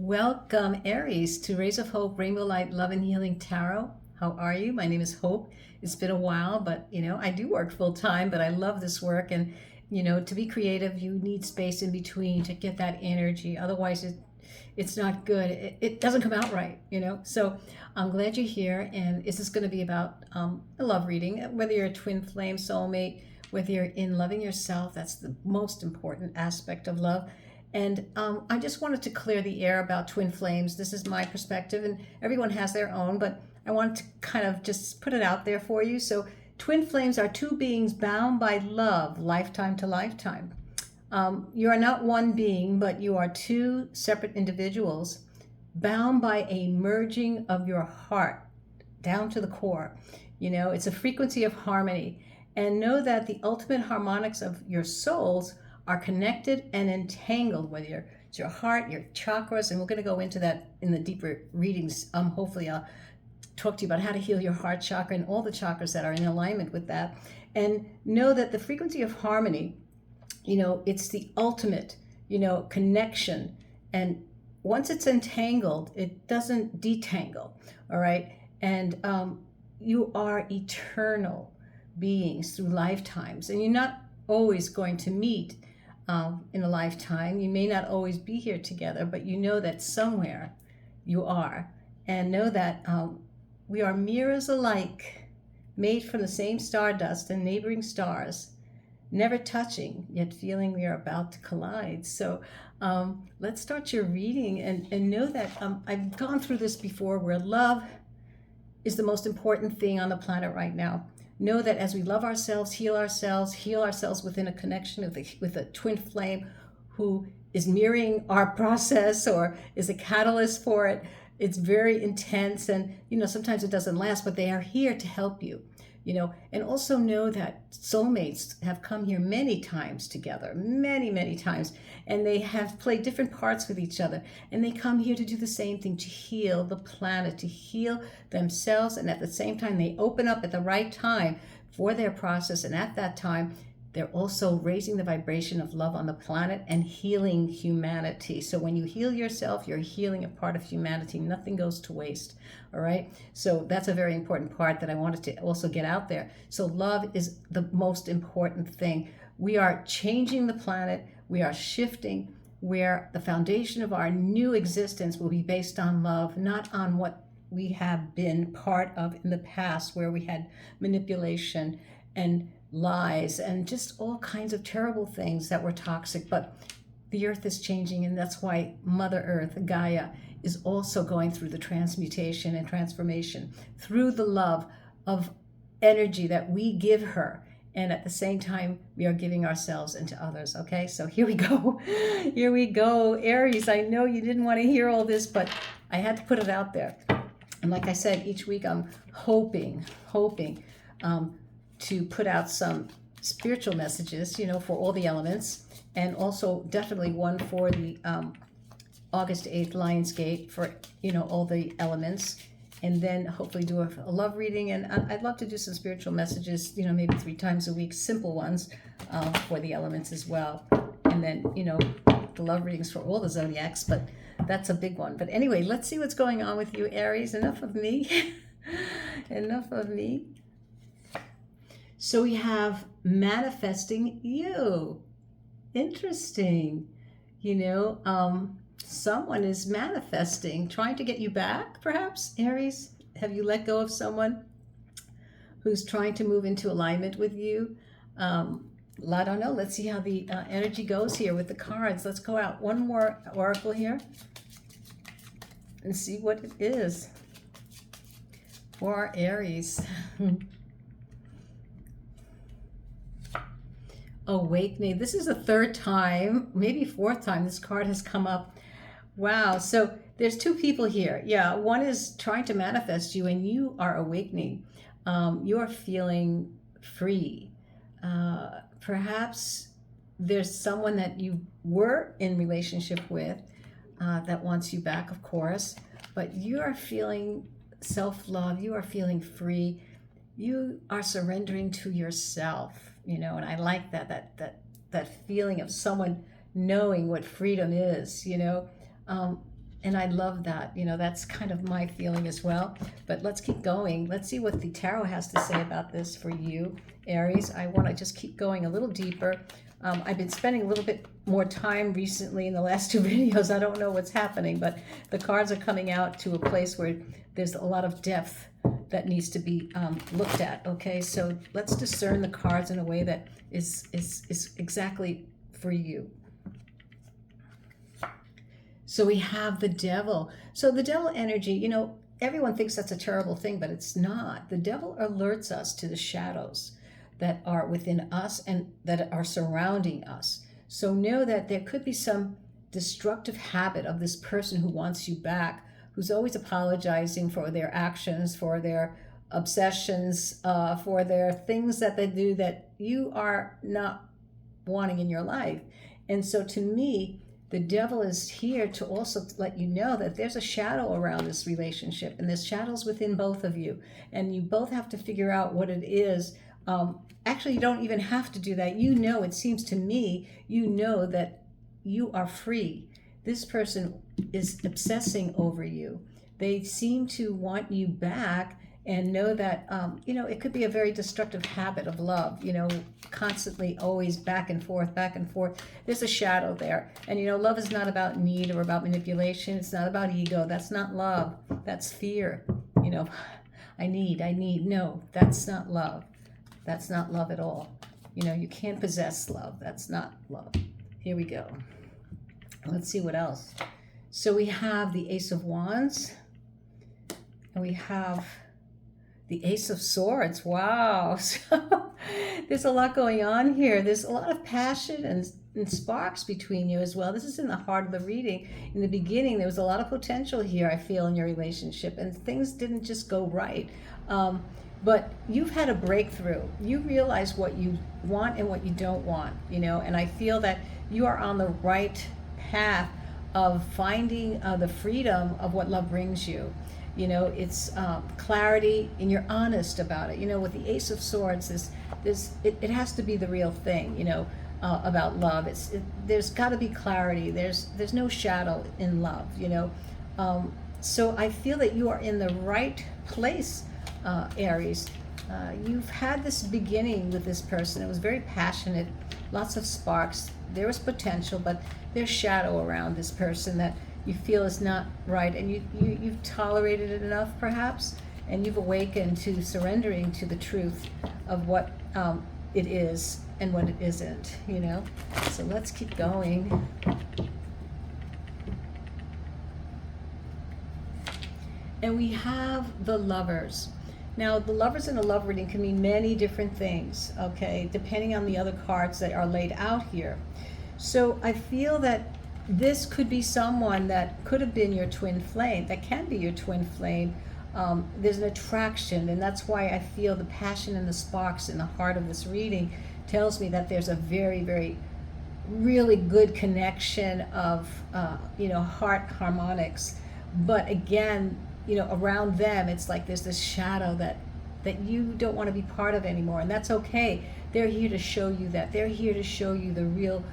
Welcome, Aries, to Rays of Hope, Rainbow Light, Love and Healing Tarot. How are you? My name is Hope. It's been a while, but I do work full time, but I love this work. And to be creative, you need space in between to get that energy. Otherwise, it's not good. It doesn't come out right. So I'm glad you're here. And this is going to be about a love reading, whether you're a twin flame soulmate, whether you're in loving yourself. That's the most important aspect of love. And I just wanted to clear the air about twin flames. This is my perspective, and everyone has their own, but I wanted to kind of just put it out there for you. So twin flames are two beings bound by love, lifetime to lifetime. You are not one being, but you are two separate individuals bound by a merging of your heart down to the core. It's a frequency of harmony. And know that the ultimate harmonics of your souls are connected and entangled, whether it's your heart, your chakras, and we're going to go into that in the deeper readings. Hopefully I'll talk to you about how to heal your heart chakra and all the chakras that are in alignment with that. And know that the frequency of harmony, it's the ultimate, connection. And once it's entangled, it doesn't detangle, all right? And you are eternal beings through lifetimes, and you're not always going to meet in a lifetime. You may not always be here together, but you know that somewhere you are. And know that we are mirrors alike, made from the same stardust and neighboring stars, never touching, yet feeling we are about to collide. So let's start your reading and know that I've gone through this before, where love is the most important thing on the planet right now. Know that as we love ourselves, heal ourselves within a connection with a twin flame who is mirroring our process or is a catalyst for it. It's very intense, and sometimes it doesn't last, but they are here to help you. And also know that soulmates have come here many times together, many times, and they have played different parts with each other, and they come here to do the same thing, to heal the planet, to heal themselves, and at the same time they open up at the right time for their process, and at that time they're also raising the vibration of love on the planet and healing humanity. So when you heal yourself, you're healing a part of humanity. Nothing goes to waste, all right? So that's a very important part that I wanted to also get out there. So love is the most important thing. We are changing the planet. We are shifting, where the foundation of our new existence will be based on love, not on what we have been part of in the past, where we had manipulation and lies and just all kinds of terrible things that were toxic. But the earth is changing, and that's why Mother Earth, Gaia, is also going through the transmutation and transformation through the love of energy that we give her, and at the same time we are giving ourselves and to others. Okay, so here we go. Here we go, Aries. I know you didn't want to hear all this, but I had to put it out there. And like I said, each week I'm hoping to put out some spiritual messages, for all the elements, and also definitely one for the August 8th Lionsgate for, all the elements, and then hopefully do a love reading. And I'd love to do some spiritual messages, maybe 3 times a week, simple ones for the elements as well. And then, the love readings for all the zodiacs, but that's a big one. But anyway, let's see what's going on with you, Aries. Enough of me. Enough of me. So we have manifesting you. Interesting. Someone is manifesting, trying to get you back, perhaps, Aries. Have you let go of someone who's trying to move into alignment with you? I don't know. Let's see how the energy goes here with the cards. Let's go out one more oracle here and see what it is for Aries. Awakening. This is the 3rd time, maybe 4th time this card has come up. Wow. So there's 2 people here. Yeah. One is trying to manifest you, and you are awakening. You are feeling free. Perhaps there's someone that you were in relationship with that wants you back, of course, but you are feeling self-love. You are feeling free. You are surrendering to yourself. And I like that feeling of someone knowing what freedom is. And I love that. That's kind of my feeling as well. But let's keep going. Let's see what the tarot has to say about this for you, Aries. I want to just keep going a little deeper. I've been spending a little bit more time recently in the last 2 videos. I don't know what's happening, but the cards are coming out to a place where there's a lot of depth that needs to be looked at. Okay, so let's discern the cards in a way that is exactly for you. So we have the devil. So the devil energy, everyone thinks that's a terrible thing, but it's not. The devil alerts us to the shadows that are within us and that are surrounding us. So know that there could be some destructive habit of this person who wants you back, who's always apologizing for their actions, for their obsessions, for their things that they do that you are not wanting in your life. And so to me, the devil is here to also let you know that there's a shadow around this relationship, and there's shadows within both of you, and you both have to figure out what it is. Actually, you don't even have to do that. It seems to me, that you are free. This person is obsessing over you. They seem to want you back, and know that, it could be a very destructive habit of love, constantly always back and forth, back and forth. There's a shadow there. And, love is not about need or about manipulation. It's not about ego. That's not love. That's fear. I need. No, that's not love. That's not love at all. You can't possess love. That's not love. Here we go. Let's see what else. So we have the Ace of Wands, and we have the Ace of Swords. Wow. So there's a lot going on here. There's a lot of passion and sparks between you as well. This is in the heart of the reading. In the beginning, there was a lot of potential here, I feel, in your relationship, and things didn't just go right. But you've had a breakthrough. You realize what you want and what you don't want, and I feel that you are on the right path of finding the freedom of what love brings you. It's clarity, and you're honest about it. With the Ace of Swords, it has to be the real thing, about love. There's got to be clarity. There's no shadow in love, So I feel that you are in the right place, Aries. You've had this beginning with this person. It was very passionate, lots of sparks. There was potential, but there's shadow around this person that you feel is not right, and you've tolerated it enough, perhaps, and you've awakened to surrendering to the truth of what it is and what it isn't, So let's keep going. And we have the Lovers. Now, the Lovers in a love reading can mean many different things, okay, depending on the other cards that are laid out here. So I feel that this could be someone that could have been your twin flame, that can be your twin flame. There's an attraction, and that's why I feel the passion and the sparks in the heart of this reading tells me that there's a very, very, really good connection of, heart harmonics. But again, around them, it's like there's this shadow that you don't want to be part of anymore, and that's okay. They're here to show you that. They're here to show you the real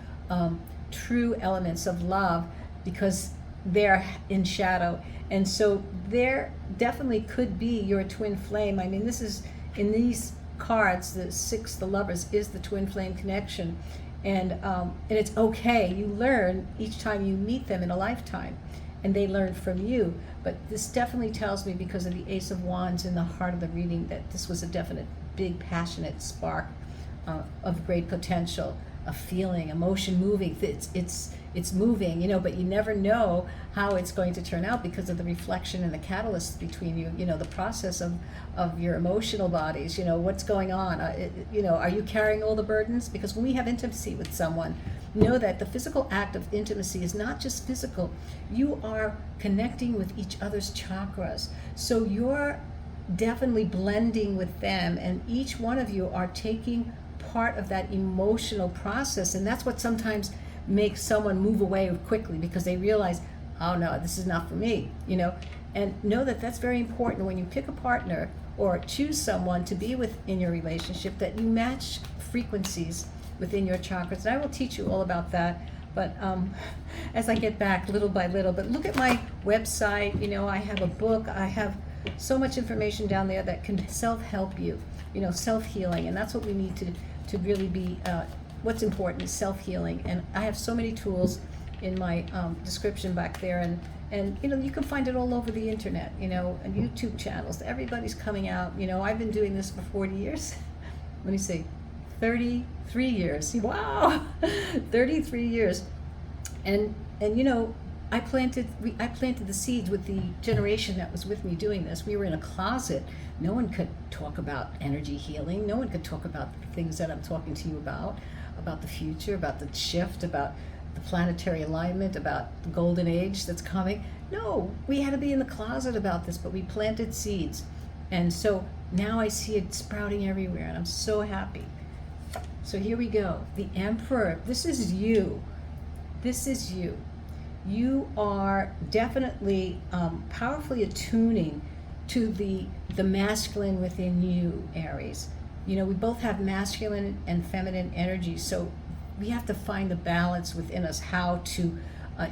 true elements of love, because they're in shadow. And so there definitely could be your twin flame. I mean, this is, in these cards, the 6, the Lovers, is the twin flame connection. And it's okay. You learn each time you meet them in a lifetime, and they learn from you. But this definitely tells me, because of the Ace of Wands in the heart of the reading, that this was a definite big passionate spark of great potential, a feeling, emotion moving. It's moving, but you never know how it's going to turn out because of the reflection and the catalyst between you, the process of your emotional bodies, what's going on. Are you carrying all the burdens? Because when we have intimacy with someone, know that the physical act of intimacy is not just physical. You are connecting with each other's chakras. So you're definitely blending with them, and each one of you are taking part of that emotional process. And that's what sometimes makes someone move away quickly, because they realize, oh no, this is not for me, and know that that's very important when you pick a partner or choose someone to be with in your relationship, that you match frequencies within your chakras. And I will teach you all about that. But as I get back little by little, but look at my website, I have a book, I have so much information down there that can self-help you, self-healing, and that's what we need to really be, what's important is self-healing. And I have so many tools in my description back there, and you can find it all over the internet, and YouTube channels. Everybody's coming out. I've been doing this for 40 years. Let me see, 33 years. Wow, 33 years. And I planted the seeds with the generation that was with me doing this. We were in a closet. No one could talk about energy healing. No one could talk about the things that I'm talking to you about the future, about the shift, about the planetary alignment, about the golden age that's coming. No, we had to be in the closet about this, but we planted seeds. And so now I see it sprouting everywhere, and I'm so happy. So here we go. The Emperor, this is you. This is you. You are definitely powerfully attuning to the masculine within you, Aries. We both have masculine and feminine energy, so we have to find the balance within us, how to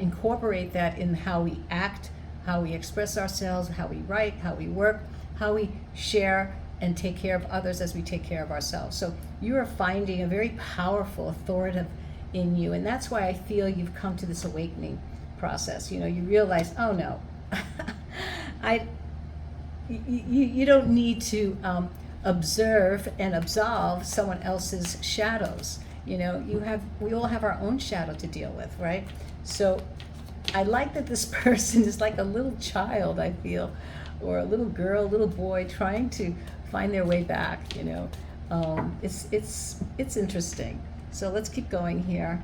incorporate that in how we act, how we express ourselves, how we write, how we work, how we share and take care of others as we take care of ourselves. So you are finding a very powerful authoritative in you, and that's why I feel you've come to this awakening process. You realize, oh no, you don't need to observe and absolve someone else's shadows. We all have our own shadow to deal with, right? So I like that this person is like a little child, I feel, or a little girl, little boy trying to find their way back. It's interesting. So let's keep going here.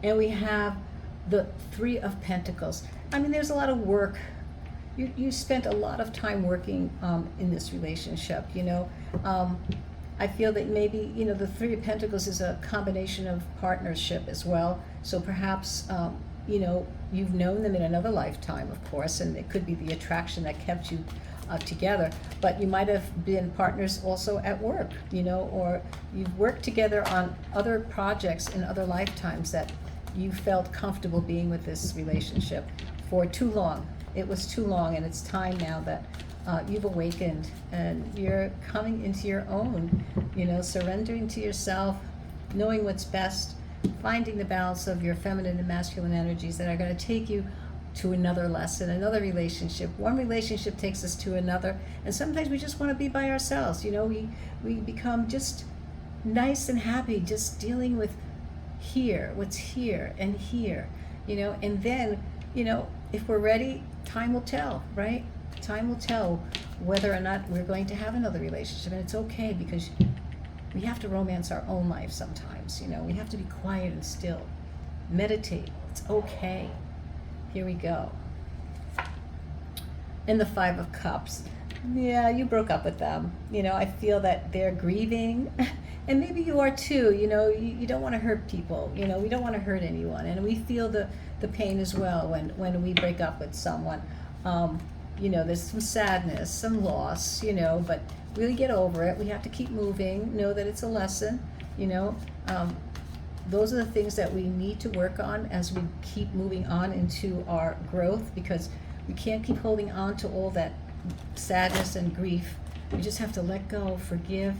And we have the Three of Pentacles. There's a lot of work. You spent a lot of time working in this relationship. I feel that maybe, the Three of Pentacles is a combination of partnership as well. So perhaps, you've known them in another lifetime, of course, and it could be the attraction that kept you together. But you might have been partners also at work, or you've worked together on other projects in other lifetimes that you felt comfortable being with this relationship for too long. It was too long, and it's time now that you've awakened and you're coming into your own, surrendering to yourself, knowing what's best, finding the balance of your feminine and masculine energies that are going to take you to another lesson, another relationship. One relationship takes us to another, and sometimes we just want to be by ourselves. We become just nice and happy just dealing with what's here, and then, if we're ready, time will tell, right? Time will tell whether or not we're going to have another relationship, and it's okay, because we have to romance our own life sometimes. We have to be quiet and still, meditate. It's okay. Here we go. And the Five of Cups. Yeah, you broke up with them. I feel that they're grieving, and maybe you are too. You don't want to hurt people. We don't want to hurt anyone, and we feel the pain as well when we break up with someone. There's some sadness, some loss, but really get over it. We have to keep moving, know that it's a lesson, those are the things that we need to work on as we keep moving on into our growth, because we can't keep holding on to all that sadness and grief. We just have to let go, forgive,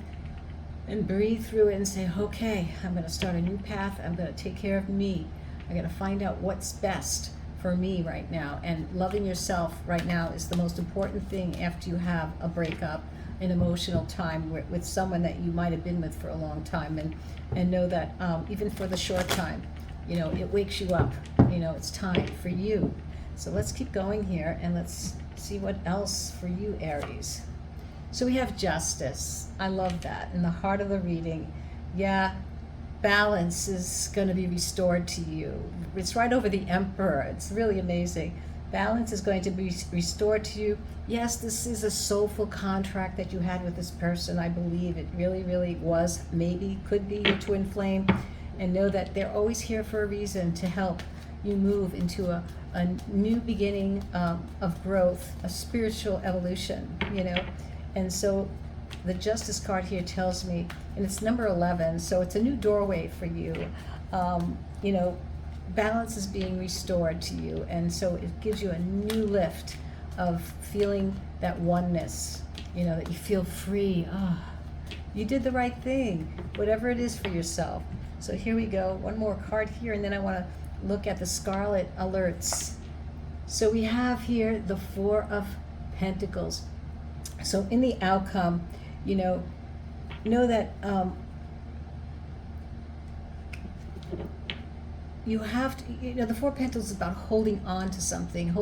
and breathe through it and say, okay, I'm going to start a new path. I'm going to take care of me. I'm going to find out what's best for me right now. And loving yourself right now is the most important thing after you have a breakup, an emotional time with someone that you might have been with for a long time, and know that even for the short time, it wakes you up. It's time for you. So let's keep going here, and let's see what else for you, Aries. So we have Justice. I love that. In the heart of the reading, balance is going to be restored to you. It's right over the Emperor. It's really amazing. Balance is going to be restored to you. Yes, this is a soulful contract that you had with this person. I believe it really, really was, maybe, could be your twin flame. And know that they're always here for a reason, to help you move into a new beginning of growth, a spiritual evolution, And so the Justice card here tells me, and it's number 11, so it's a new doorway for you. you know, balance is being restored to you. And so it gives you a new lift of feeling that oneness, you know, that you feel free. Oh, you did the right thing, whatever it is for yourself. So here we go. One more card here, and then I want to look at the Scarlet alerts. So we have here the Four of Pentacles. So in the outcome, you know that you have to, the Four of Pentacles is about holding on to something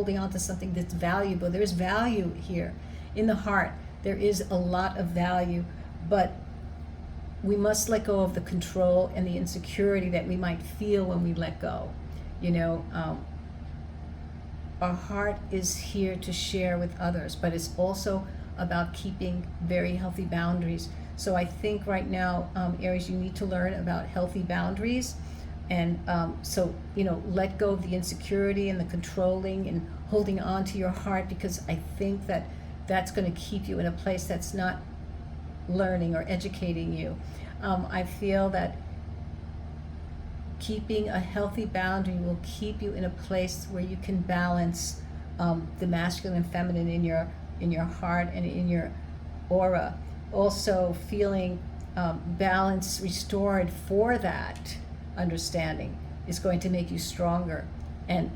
that's valuable. There is value here in the heart. There is a lot of value, but we must let go of the control and the insecurity that we might feel when we let go. Our heart is here to share with others, but it's also about keeping very healthy boundaries. So I think right now, Aries, you need to learn about healthy boundaries. And so, let go of the insecurity and the controlling and holding on to your heart, because I think that that's going to keep you in a place that's not learning or educating you. I feel that keeping a healthy boundary will keep you in a place where you can balance the masculine and feminine in your heart and in your aura. Also feeling balance restored for that understanding is going to make you stronger. And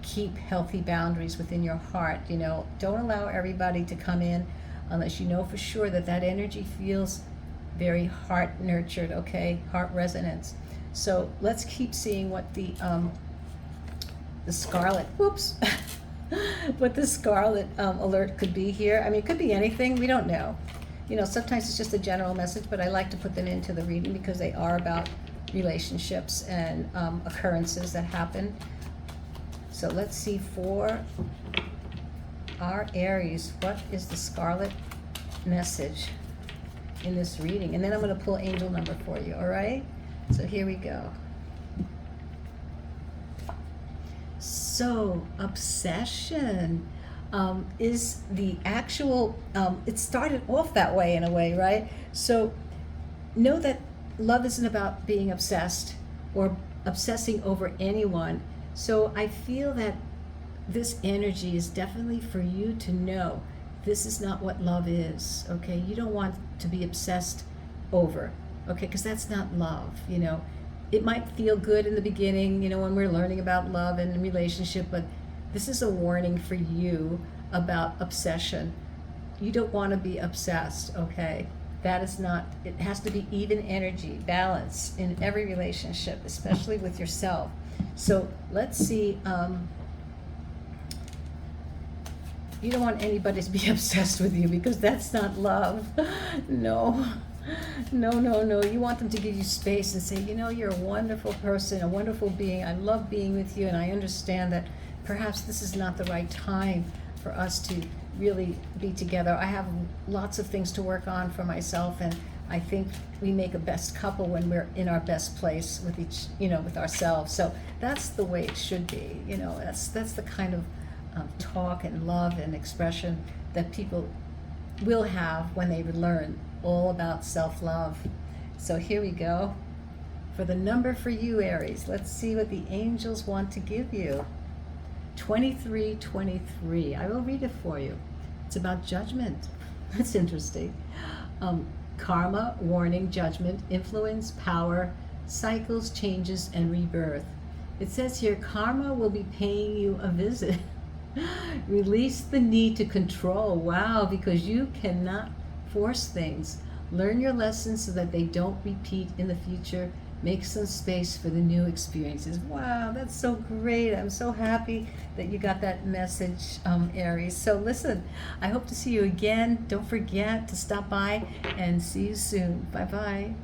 keep healthy boundaries within your heart. Don't allow everybody to come in unless you know for sure that energy feels very heart nurtured, okay? Heart resonance. So let's keep seeing what the Scarlet, what the Scarlet alert could be here. I mean, it could be anything, we don't know. Sometimes it's just a general message, but I like to put them into the reading because they are about relationships and occurrences that happen. So let's see for our Aries, what is the Scarlet message in this reading? And then I'm going to pull angel number for you, all right? So here we go. So obsession is the actual, it started off that way in a way, right? So know that love isn't about being obsessed or obsessing over anyone. So I feel that this energy is definitely for you to know this is not what love is, okay? You don't want to be obsessed over, okay? Because that's not love, It might feel good in the beginning, when we're learning about love and relationship, but this is a warning for you about obsession. You don't want to be obsessed, okay? That is not, it has to be even energy, balance in every relationship, especially with yourself. So let's see, you don't want anybody to be obsessed with you because that's not love. No. You want them to give you space and say, you're a wonderful person, a wonderful being. I love being with you, and I understand that perhaps this is not the right time for us to really be together. I have lots of things to work on for myself, and I think we make a best couple when we're in our best place with with ourselves. So that's the way it should be. That's the kind of talk and love and expression that people will have when they learn all about self-love. So here we go. For the number for you, Aries, let's see what the angels want to give you. 2323. I will read it for you. It's about judgment. That's interesting. Karma, warning, judgment, influence, power, cycles, changes, and rebirth. It says here, karma will be paying you a visit. Release the need to control. Wow, because you cannot force things. Learn your lessons so that they don't repeat in the future. Make some space for the new experiences. Wow, that's so great. I'm so happy that you got that message, Aries. So listen, I hope to see you again. Don't forget to stop by, and see you soon. Bye-bye.